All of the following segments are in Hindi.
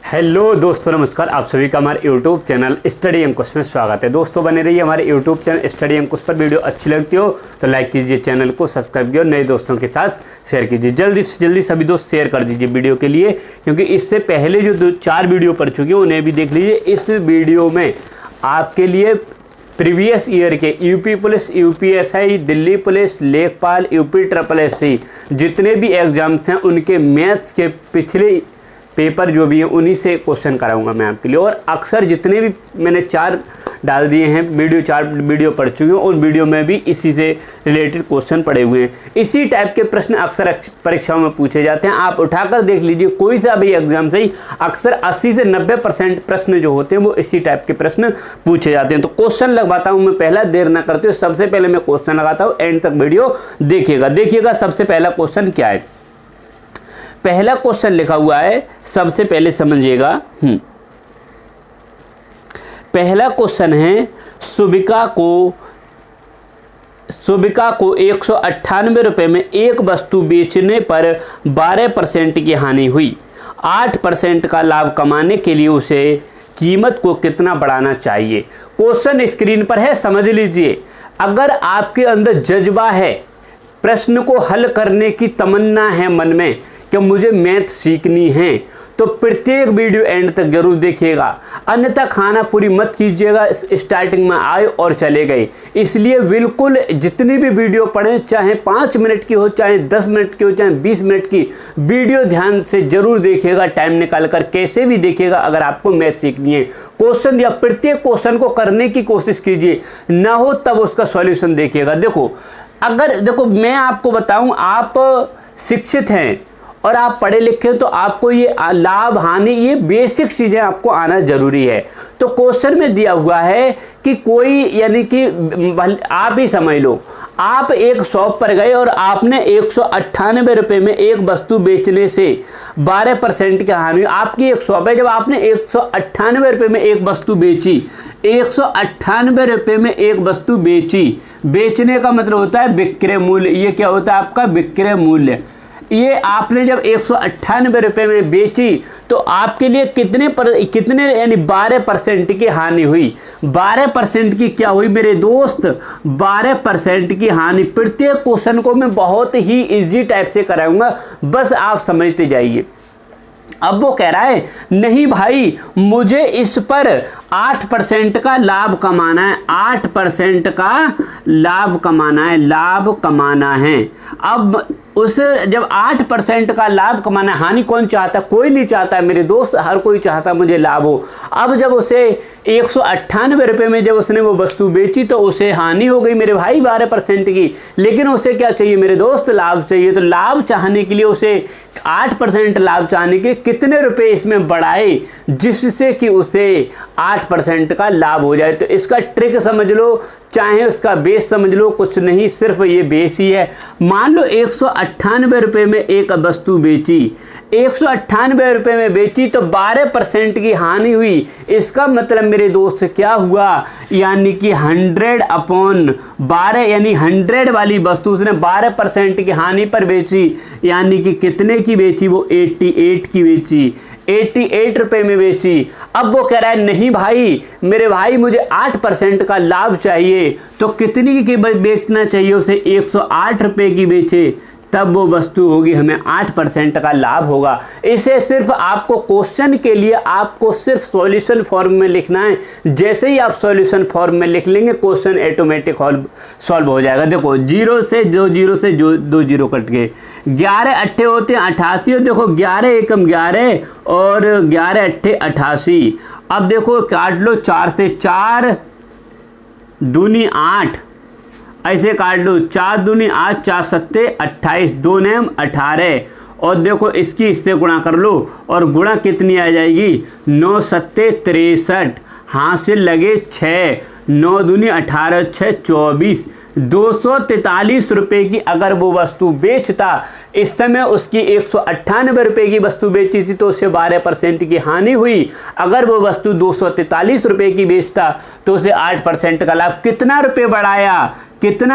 हेलो दोस्तों, नमस्कार। आप सभी का हमारे यूट्यूब चैनल स्टडी अंकुश में स्वागत है। दोस्तों बने रहिए हमारे यूट्यूब चैनल स्टडी अंकुश पर। वीडियो अच्छी लगती हो तो लाइक कीजिए, चैनल को सब्सक्राइब कीजिए और नए दोस्तों के साथ शेयर कीजिए। जल्दी से जल्दी सभी दोस्त शेयर कर दीजिए वीडियो के लिए, क्योंकि इससे पहले जो 4 वीडियो पड़ चुकी हैं उन्हें भी देख लीजिए। इस वीडियो में आपके लिए प्रीवियस ईयर के UP police, UPSI, Delhi police, लेखपाल, यूपी ट्रिपल एससी जितने भी एग्जाम्स हैं उनके मैथ्स के पिछले पेपर जो भी हैं उन्हीं से क्वेश्चन कराऊंगा मैं आपके लिए। और अक्सर जितने भी मैंने 4 डाल दिए हैं वीडियो, 4 वीडियो पढ़ चुके हैं, उन वीडियो में भी इसी से रिलेटेड क्वेश्चन पड़े हुए हैं। इसी टाइप के प्रश्न अक्सर परीक्षाओं में पूछे जाते हैं। आप उठाकर देख लीजिए, कोई सा भी एग्जाम से ही अक्सर 80 से 90% प्रश्न जो होते हैं वो इसी टाइप के प्रश्न पूछे जाते हैं। तो क्वेश्चन लगवाता हूँ मैं पहला, देर ना करते हुए सबसे पहले मैं क्वेश्चन लगाता हूँ। एंड तक वीडियो देखिएगा सबसे पहला क्वेश्चन क्या है। पहला क्वेश्चन लिखा हुआ है, सबसे पहले समझिएगा। पहला क्वेश्चन है, सुबिका को 198 रुपये में एक वस्तु बेचने पर 12% की हानि हुई। 8% का लाभ कमाने के लिए उसे कीमत को कितना बढ़ाना चाहिए। क्वेश्चन स्क्रीन पर है, समझ लीजिए। अगर आपके अंदर जज्बा है, प्रश्न को हल करने की तमन्ना है मन में कि मुझे मैथ सीखनी है, तो प्रत्येक वीडियो एंड तक जरूर देखिएगा, अन्यथा खाना पूरी मत कीजिएगा। स्टार्टिंग में आए और चले गए। इसलिए बिल्कुल जितनी भी वीडियो पढ़ें, चाहे 5 मिनट की हो, चाहे 10 मिनट की हो, चाहे 20 मिनट की वीडियो, ध्यान से जरूर देखिएगा, टाइम निकाल कर कैसे भी देखिएगा। अगर आपको मैथ सीखनी है, क्वेश्चन या प्रत्येक क्वेश्चन को करने की कोशिश कीजिए, ना हो तब उसका सॉल्यूशन देखिएगा। देखो मैं आपको बताऊं, आप शिक्षित हैं और आप पढ़े लिखे तो आपको ये लाभ हानि, ये बेसिक चीज़ें आपको आना जरूरी है। तो क्वेश्चन में दिया हुआ है कि कोई, यानी कि आप ही समझ लो, आप एक शॉप पर गए और आपने 198 रुपये में एक वस्तु बेचने से 12% की हानि। आपकी एक शॉप है, जब आपने 198 रुपये में एक वस्तु बेची, 198 रुपये में एक वस्तु बेची, बेचने का मतलब होता है विक्रय मूल्य। ये क्या होता है आपका विक्रय मूल्य। ये आपने जब 198 रुपये में बेची तो आपके लिए कितने यानी 12% की हानि हुई। 12% की क्या हुई मेरे दोस्त, 12% की हानि। प्रत्येक क्वेश्चन को मैं बहुत ही इजी टाइप से कराऊंगा, बस आप समझते जाइए। अब वो कह रहा है, नहीं भाई मुझे इस पर 8% का लाभ कमाना है, 8% का लाभ कमाना है। अब उस जब 8% का लाभ कमाना है, हानि कौन चाहता है? कोई नहीं चाहता है मेरे दोस्त, हर कोई चाहता है मुझे लाभ हो। अब जब उसे 198 रुपये में जब उसने वो वस्तु बेची तो उसे हानि हो गई मेरे भाई 12% की। लेकिन उसे क्या चाहिए मेरे दोस्त? लाभ चाहिए। तो लाभ चाहने के लिए उसे 8% लाभ चाहने के कितने रुपए इसमें बढ़ाए जिससे कि उसे 8% का लाभ हो जाए। तो इसका ट्रिक समझ लो, चाहे उसका बेस समझ लो, कुछ नहीं, सिर्फ ये बेस ही है। मान लो 198 रुपये में एक वस्तु बेची, 198 रुपये में बेची तो 12% की हानि हुई। इसका मतलब मेरे दोस्त क्या हुआ, यानी कि 100/12, यानी 100 वाली वस्तु उसने 12% की हानि पर बेची, यानी कि कितने की बेची? वो 88 की बेची, 88 रुपये में बेची। अब वो कह रहा है, नहीं भाई मेरे भाई मुझे 8% का लाभ चाहिए। तो कितनी की बेचना चाहिए उसे? 108 रुपये की बेचे, तब वो वस्तु होगी, हमें 8% का लाभ होगा। इसे सिर्फ आपको क्वेश्चन के लिए आपको सिर्फ सॉल्यूशन फॉर्म में लिखना है। जैसे ही आप सॉल्यूशन फॉर्म में लिख लेंगे, क्वेश्चन ऑटोमेटिक सॉल्व हो जाएगा। देखो 0 से 2 0 कट गए, 11 अट्ठे होते हैं 88, और देखो 11 एकम 11 और 11 अट्ठे 88। अब देखो काट लो, 4 से 4 दूनी 8, ऐसे काट लो, 4 दूनी 8, 4 सत्ते 28, 2 नेम 18, और देखो इसकी इससे गुणा कर लो और गुणा कितनी आ जाएगी? 9 सत्ते 63, हाथ से लगे 6, 9 दूनी 18, 6 24, 243 रुपये की अगर वो वस्तु बेचता, इस समय उसकी 198 रुपये की वस्तु बेची थी तो उसे 12% की हानि हुई। अगर वो वस्तु 243 रुपये की बेचता तो उसे 8% का लाभ। कितना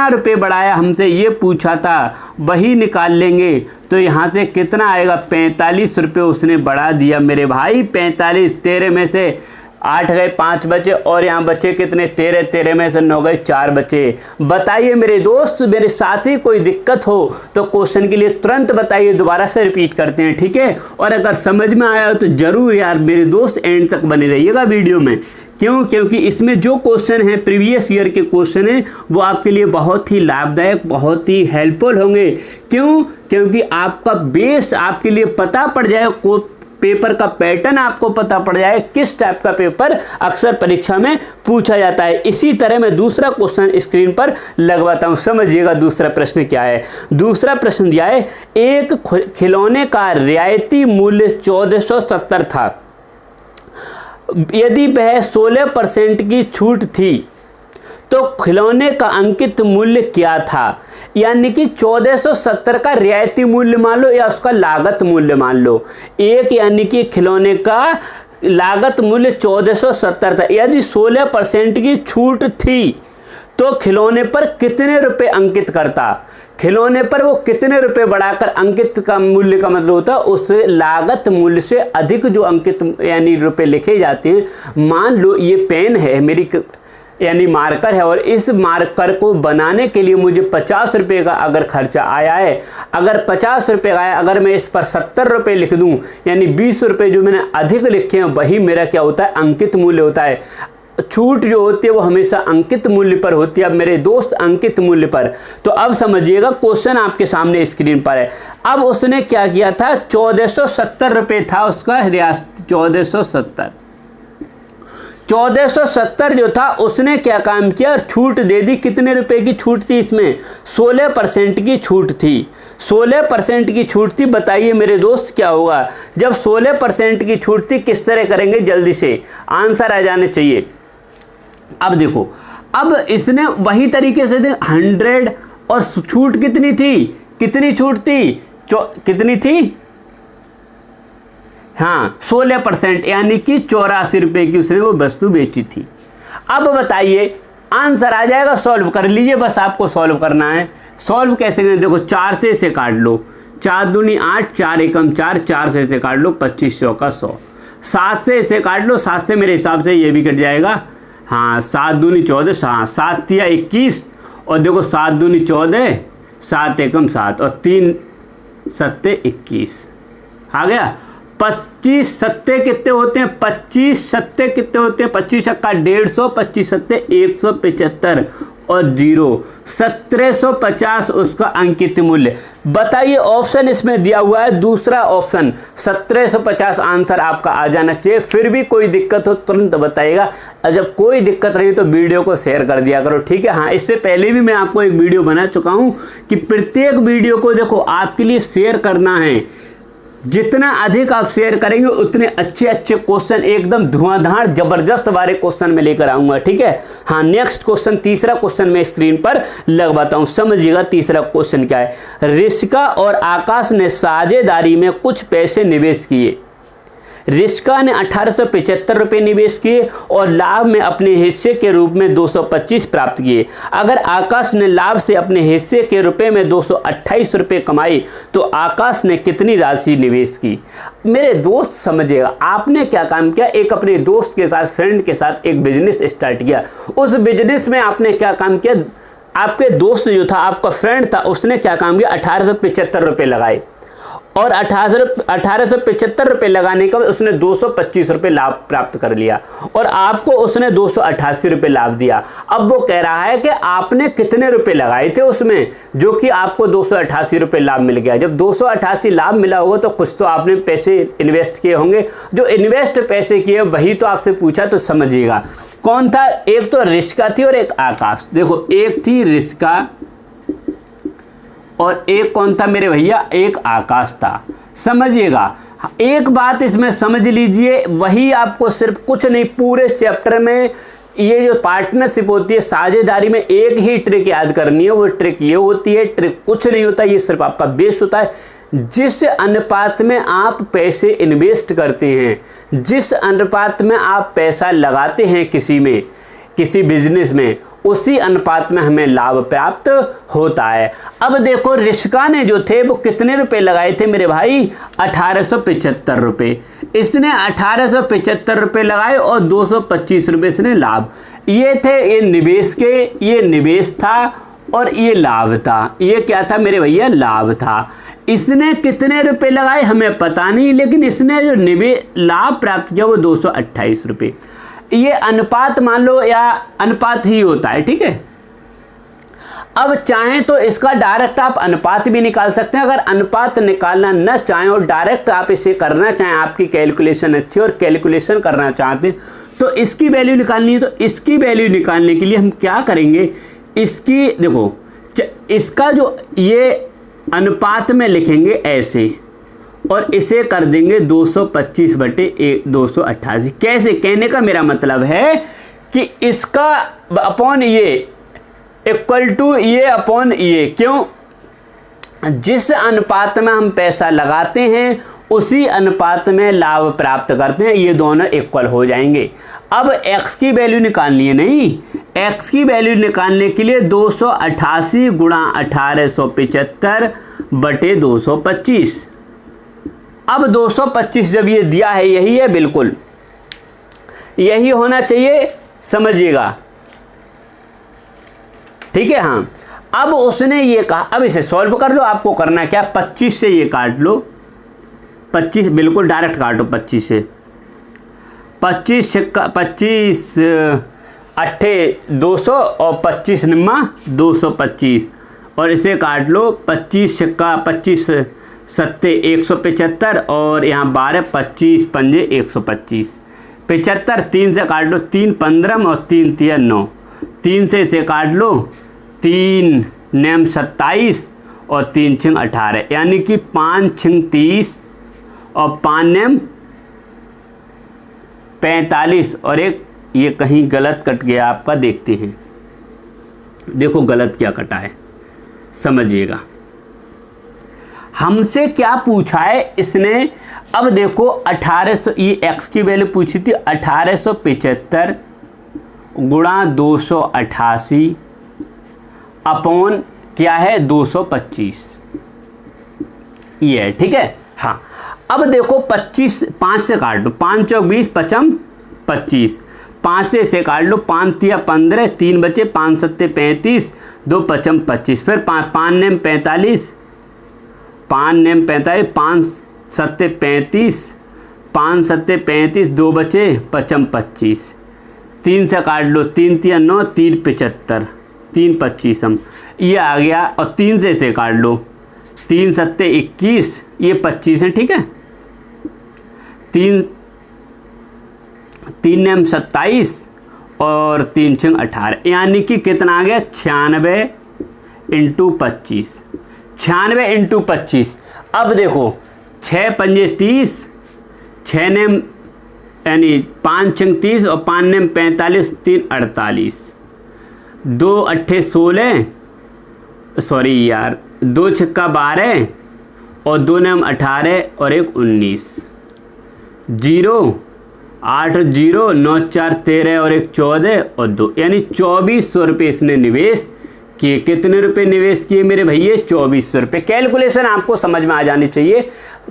रुपये बढ़ाया हमसे ये पूछा था, वही निकाल लेंगे। तो यहाँ से कितना आएगा, 45 रुपये उसने बढ़ा दिया मेरे भाई। 45, 13 में से 8 गए, 5 बचे, और यहाँ बचे कितने, 13, 13 में से 9 गए, 4 बचे। बताइए मेरे दोस्त, मेरे साथी, कोई दिक्कत हो तो क्वेश्चन के लिए तुरंत बताइए, दोबारा से रिपीट करते हैं, ठीक है। और अगर समझ में आया हो तो ज़रूर यार मेरे दोस्त एंड तक बने रहिएगा वीडियो में। क्यों? क्योंकि इसमें जो क्वेश्चन है प्रीवियस ईयर के क्वेश्चन हैं वो आपके लिए बहुत ही लाभदायक, बहुत ही हेल्पफुल होंगे। क्यों? क्योंकि आपका बेस आपके लिए पता पड़ जाएगा, पेपर का पैटर्न आपको पता पड़ जाए, किस टाइप का पेपर अक्सर परीक्षा में पूछा जाता है। इसी तरह मैं दूसरा क्वेश्चन स्क्रीन पर लगवाता हूं, समझिएगा दूसरा प्रश्न क्या है। दूसरा प्रश्न दिया है, एक खिलौने का रियायती मूल्य 1470 था, यदि वह 16% की छूट थी तो खिलौने का अंकित मूल्य क्या था। यानी कि 1470 का रियायती मूल्य मान लो या उसका लागत मूल्य मान लो। एक यानी कि खिलौने का लागत मूल्य 1470 था, यदि 16% की छूट थी तो खिलौने पर कितने रुपए अंकित करता। खिलौने पर वो कितने रुपए बढ़ाकर अंकित का मूल्य का मतलब होता है उस लागत मूल्य से अधिक जो अंकित यानी रुपए लिखे जाते हैं। मान लो ये पेन है मेरी यानी मार्कर है, और इस मार्कर को बनाने के लिए मुझे 50 रुपये का अगर खर्चा आया है, अगर 50 रुपये का आया, अगर मैं इस पर 70 रुपये लिख दूं यानी 20 रुपये जो मैंने अधिक लिखे हैं वही मेरा क्या होता है, अंकित मूल्य होता है। छूट जो होती है वो हमेशा अंकित मूल्य पर होती है। अब मेरे दोस्त अंकित मूल्य पर, तो अब समझिएगा क्वेश्चन आपके सामने स्क्रीन पर है। अब उसने क्या किया था, 1470 रुपये था उसका रियायत, 1470 जो था उसने क्या काम किया, छूट दे दी। कितने रुपए की छूट थी इसमें, 16% की छूट थी। 16% की छूट थी। बताइए मेरे दोस्त क्या होगा जब 16% की छूट थी, किस तरह करेंगे, जल्दी से आंसर आ जाने चाहिए। अब देखो, अब इसने वही तरीके से 100 और छूट कितनी थी, कितनी छूट थी, कितनी थी, हाँ 16%, यानी कि 84 रुपये की उसने वो वस्तु बेची थी। अब बताइए आंसर आ जाएगा, सॉल्व कर लीजिए, बस आपको सॉल्व करना है। सॉल्व कैसे करें, देखो 4 से इसे काट लो, 4 दूनी 8, 4 एकम 4, 4 से इसे काट लो, 2500 का 100। 7 से इसे काट लो, 7 से मेरे हिसाब से ये भी कट जाएगा, हाँ 7 दूनी 14, हाँ 7 तिया 21, और देखो 7 दूनी 14, 7 एकम 7, और 3 सत्ते 21 आ गया। 25 सत्ते कितने होते हैं, 25 सत्ते कितने होते हैं, 25 छक्का 150, 25 सत्ते 175, और 0 1750 उसका अंकित मूल्य। बताइए ऑप्शन इसमें दिया हुआ है दूसरा ऑप्शन 1750, आंसर आपका आ जाना चाहिए। फिर भी कोई दिक्कत हो तुरंत बताइएगा, और जब कोई दिक्कत रही तो वीडियो को शेयर कर दिया करो, ठीक है। हाँ, इससे पहले भी मैं आपको एक वीडियो बना चुका हूँ कि प्रत्येक वीडियो को देखो आपके लिए शेयर करना है। जितना अधिक आप शेयर करेंगे उतने अच्छे अच्छे क्वेश्चन, एकदम धुआंधार जबरदस्त वाले क्वेश्चन में लेकर आऊंगा, ठीक है। हाँ, नेक्स्ट क्वेश्चन, तीसरा क्वेश्चन मैं स्क्रीन पर लगवाता हूं, समझिएगा तीसरा क्वेश्चन क्या है। रिस्का और आकाश ने साझेदारी में कुछ पैसे निवेश किए। रिस्का ने 1875 रुपये निवेश किए और लाभ में अपने हिस्से के रूप में 225 प्राप्त किए। अगर आकाश ने लाभ से अपने हिस्से के रुपए में 228 रुपये कमाई तो आकाश ने कितनी राशि निवेश की। मेरे दोस्त समझिएगा, आपने क्या काम किया, एक अपने दोस्त के साथ, फ्रेंड के साथ एक बिजनेस स्टार्ट किया। उस बिजनेस में आपने क्या काम किया, आपके दोस्त जो था, आपका फ्रेंड था, उसने क्या काम किया, 1875 रुपये लगाए, और 1875 रुपये लगाने के बाद उसने 225 रुपये लाभ प्राप्त कर लिया, और आपको उसने 288 रुपये लाभ दिया। अब वो कह रहा है कि आपने कितने रुपए लगाए थे उसमें, जो कि आपको 288 रुपये लाभ मिल गया। जब 288 लाभ मिला होगा तो कुछ तो आपने पैसे इन्वेस्ट किए होंगे, जो इन्वेस्ट पैसे किए वही तो आपसे पूछा, तो समझिएगा कौन था। एक तो रिस्का थी और एक आकाश। देखो, एक थी रिस्का और एक कौन था मेरे भैया, एक आकाश था। समझिएगा, एक बात इसमें समझ लीजिए, वही आपको सिर्फ कुछ नहीं, पूरे चैप्टर में ये जो पार्टनरशिप होती है, साझेदारी में एक ही ट्रिक याद करनी है। वो ट्रिक ये होती है, ट्रिक कुछ नहीं होता, ये सिर्फ आपका बेस होता है। जिस अनुपात में आप पैसे इन्वेस्ट करते हैं, जिस अनुपात में आप पैसा लगाते हैं किसी में, किसी बिजनेस में, उसी अनुपात में हमें लाभ प्राप्त होता है। अब देखो रिश्का ने जो थे वो कितने रुपए लगाए थे मेरे भाई, 1875 रुपये। इसने 1875 रुपये लगाए और 225 रुपये इसने लाभ। ये थे ये निवेश के, ये निवेश था और ये लाभ था। ये क्या था मेरे भैया, लाभ था। इसने कितने रुपए लगाए हमें पता नहीं, लेकिन इसने जो लाभ प्राप्त किया वो 228 रुपये। ये अनुपात मान लो या अनुपात ही होता है, ठीक है। अब चाहें तो इसका डायरेक्ट आप अनुपात भी निकाल सकते हैं। अगर अनुपात निकालना न चाहें और डायरेक्ट आप इसे करना चाहें, आपकी कैलकुलेशन अच्छी और कैलकुलेशन करना चाहते हैं तो इसकी वैल्यू निकालनी है। तो इसकी वैल्यू निकालने के लिए हम क्या करेंगे, इसकी देखो इसका जो ये अनुपात में लिखेंगे ऐसे और इसे कर देंगे 225/288। कैसे, कहने का मेरा मतलब है कि इसका अपॉन ये इक्वल टू ये अपॉन ये। क्यों, जिस अनुपात में हम पैसा लगाते हैं उसी अनुपात में लाभ प्राप्त करते हैं, ये दोनों इक्वल हो जाएंगे। अब x की वैल्यू निकालनी है, नहीं x की वैल्यू निकालने के लिए 288 गुणा 1875/225। अब 225 जब ये दिया है, यही है, बिल्कुल यही होना चाहिए, समझिएगा, ठीक है। हाँ, अब उसने ये कहा, अब इसे सॉल्व कर लो। आपको करना क्या, 25 से ये काट लो, 25 बिल्कुल डायरेक्ट काटो 25 से। 25 अट्ठे 200 और 25 निम्मा 225 और इसे काट लो। 25 सत्ते 175 और यहाँ 12 25 पंजे 125। 75 3 से काट लो, 3 15 और 3 3 9। 3 से इसे काट लो, 3 नेम 27 और 3 छिंग 18, यानी कि 5 छिंग 30 और 5 नेम 45 और एक ये कहीं गलत कट गया आपका, देखते हैं, देखो गलत क्या कटा है, समझिएगा। हमसे क्या पूछा है इसने, अब देखो 1800, ये x की वैल्यू पूछी थी 1875 गुणा 288 अपॉन क्या है 225, ये है, ठीक है। हाँ, अब देखो 25 5 से काट लो, 5 चौक 20 पचम 25, 5 से काट लो, 5 तिया 15, 3 बचे, 5 सत्ते 35, 2 पचम 25, फिर 5 नेम 45, 5 नेम 45, 5 सत्ते 35, 5 सत्ते 35, 2 बचे, पचम 25, 3 से काट लो, 3 तिया 9, 3 75, 3 25 हम, ये आ गया। और 3 से इसे काट लो, 3 सत्ते 21, ये 25 है, ठीक है। 3 नेम 27 और 3 छिंग 18, यानी कि कितना आ गया 96 × 25, 96 × 25। अब देखो 6 पंजे 30, 6 नेम यानी 5 छिंग 30 और 5 नेम 45, 3 48, 2 अट्ठे 16, सॉरी यार 2 छिक्का 12 और 2 नेम 18 और 1 19, 0 8 0 9 4 13 और 1 14 और 2, यानी 2400 रुपये इसने निवेश किए। कितने रुपए निवेश किए मेरे भैया, 2400 रुपये। कैलकुलेशन आपको समझ में आ जानी चाहिए,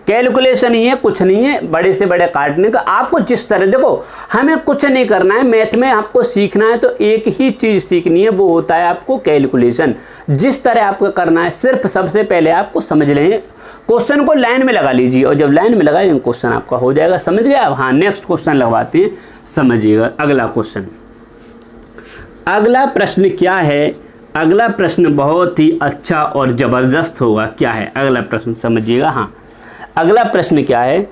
कैलकुलेशन ही है, कुछ नहीं है बड़े से बड़े काटने का। आपको जिस तरह, देखो हमें कुछ नहीं करना है, मैथ में आपको सीखना है तो एक ही चीज़ सीखनी है, वो होता है आपको कैलकुलेशन। जिस तरह आपको करना है, सिर्फ सबसे पहले आपको समझ लें, क्वेश्चन को लाइन में लगा लीजिए और जब लाइन में लगाएंगे क्वेश्चन आपका हो जाएगा, समझ गए आप। हाँ, नेक्स्ट क्वेश्चन लगवाते हैं, समझिएगा। अगला क्वेश्चन, अगला प्रश्न क्या है, अगला प्रश्न बहुत ही अच्छा और ज़बरदस्त होगा। क्या है अगला प्रश्न, समझिएगा। हाँ, अगला प्रश्न क्या है,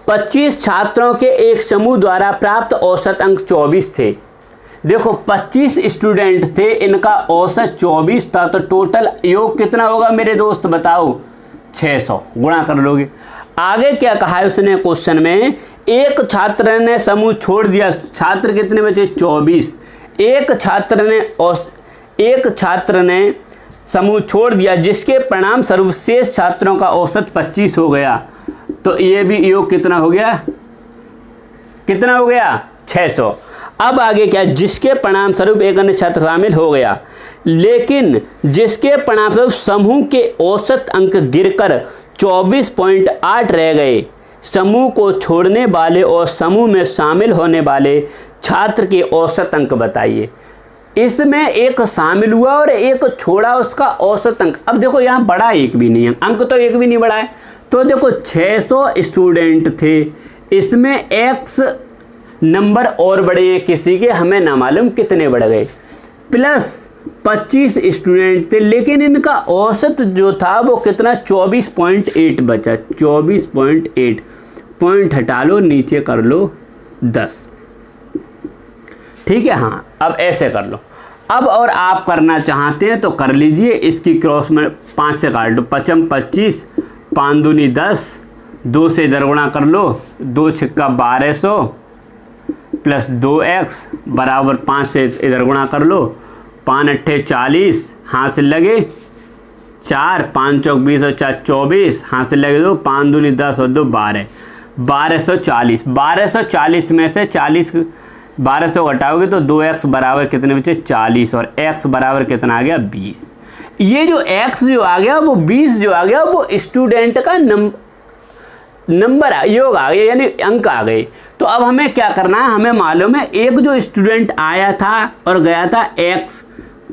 25 छात्रों के एक समूह द्वारा प्राप्त औसत अंक 24 थे। देखो 25 स्टूडेंट थे, इनका औसत 24 था, तो टोटल योग कितना होगा मेरे दोस्त बताओ, 600 गुणा कर लोगे। आगे क्या कहा है उसने क्वेश्चन में, एक छात्र ने समूह छोड़ दिया, छात्र कितने बचे 24, एक छात्र ने समूह छोड़ दिया जिसके परिणाम स्वरूप शेष छात्रों का औसत 25 हो गया, तो ये भी योग कितना हो गया, कितना हो गया 600। अब आगे क्या, जिसके परिणाम स्वरूप एक अन्य छात्र शामिल हो गया, लेकिन जिसके परिणाम स्वरूप समूह के औसत अंक गिरकर 24.8 रह गए, समूह को छोड़ने वाले और समूह में शामिल होने वाले छात्र के औसत अंक बताइए। इसमें एक शामिल हुआ और एक छोड़ा, उसका औसत अंक। अब देखो यहाँ बड़ा एक भी नहीं है, अंक तो एक भी नहीं बढ़ा है। तो देखो 600 स्टूडेंट थे, इसमें x नंबर और बढ़े हैं किसी के, हमें ना मालूम कितने बढ़ गए, प्लस 25 स्टूडेंट थे, लेकिन इनका औसत जो था वो कितना 24.8 बचा। 24.8 पॉइंट हटा लो, नीचे कर लो 10। ठीक है, हाँ अब ऐसे कर लो। अब और आप करना चाहते हैं तो कर लीजिए, इसकी क्रॉस में 5 से काट लो, 55 25, 5 दूनी 10, 2 से इधर गुणा कर लो, 2 छिक्का 1200 प्लस 2x बराबर 5 से इधर गुणा कर लो, 5 अट्ठे 40, हाथ से लगे 4, 5 चौक 20 और 4 24, हाथ से लगे 2, 5 दूनी 10 और 2 12, 1240। 1240 में से 40 1200 घटाओगे तो 2x बराबर कितने बचे 40, और x बराबर कितना आ गया 20। ये जो x जो आ गया वो 20 जो आ गया वो स्टूडेंट का नंबर योग आ गया, यानी अंक आ गए। तो अब हमें क्या करना है, हमें मालूम है एक जो स्टूडेंट आया था और गया था x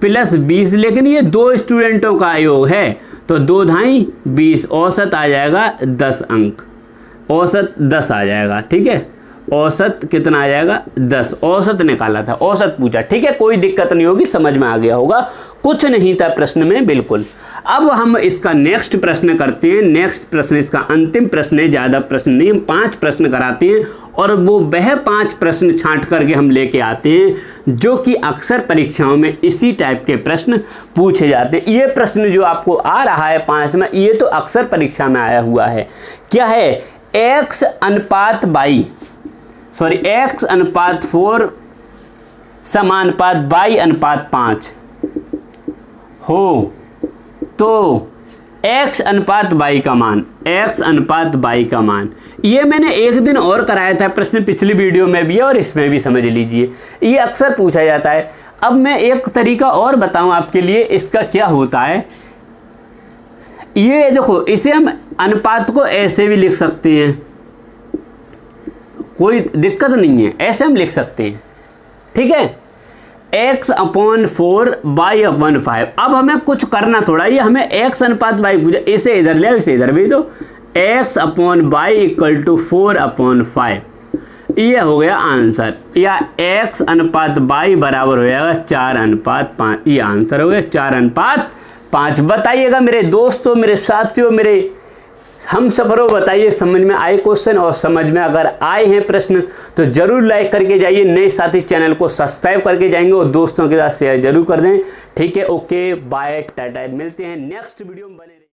प्लस 20, लेकिन ये 2 स्टूडेंटों का योग है, तो 2 धाई 20, औसत आ जाएगा 10 अंक, औसत 10 आ जाएगा। ठीक है, औसत कितना आ जाएगा 10, औसत निकाला था, औसत पूछा। ठीक है, कोई दिक्कत नहीं होगी, समझ में आ गया होगा, कुछ नहीं था प्रश्न में बिल्कुल। अब हम इसका नेक्स्ट प्रश्न करते हैं। नेक्स्ट प्रश्न इसका अंतिम प्रश्न है, ज़्यादा प्रश्न नहीं, हम 5 प्रश्न कराते हैं और वो वह 5 प्रश्न छांट करके हम लेके आते हैं जो कि अक्सर परीक्षाओं में इसी टाइप के प्रश्न पूछे जाते हैं। ये प्रश्न जो आपको आ रहा है 5 में, ये तो अक्सर परीक्षा में आया हुआ है। क्या है, x अनुपात y, सॉरी x अनुपात 4 समानुपात y अनुपात 5 हो तो x अनुपात y का मान, x अनुपात y का मान, ये मैंने एक दिन और कराया था प्रश्न, पिछली वीडियो में भी है और इसमें भी समझ लीजिए, ये अक्सर पूछा जाता है। अब मैं एक तरीका और बताऊं आपके लिए, इसका क्या होता है। ये देखो, इसे हम अनुपात को ऐसे भी लिख सकते हैं, कोई दिक्कत नहीं है, ऐसे हम लिख सकते हैं। ठीक है, x/4 y/5। अब हमें कुछ करना थोड़ा, ये हमें x अनुपात y पूछा, इसे इधर ले, इसे इधर भेज दो, x/y = 4/5, ये हो गया आंसर, या x अनुपात y बराबर हो जाएगा 4/5, ये आंसर हो गया 4/5। बताइएगा मेरे दोस्तों, मेरे साथियों, मेरे हम सफरों, बताइए समझ में आए क्वेश्चन, और समझ में अगर आए हैं प्रश्न तो जरूर लाइक करके जाइए, नए साथी चैनल को सब्सक्राइब करके जाएंगे और दोस्तों के साथ शेयर जरूर कर दें। ठीक है, ओके बाय, टाटा, मिलते हैं नेक्स्ट वीडियो में, बने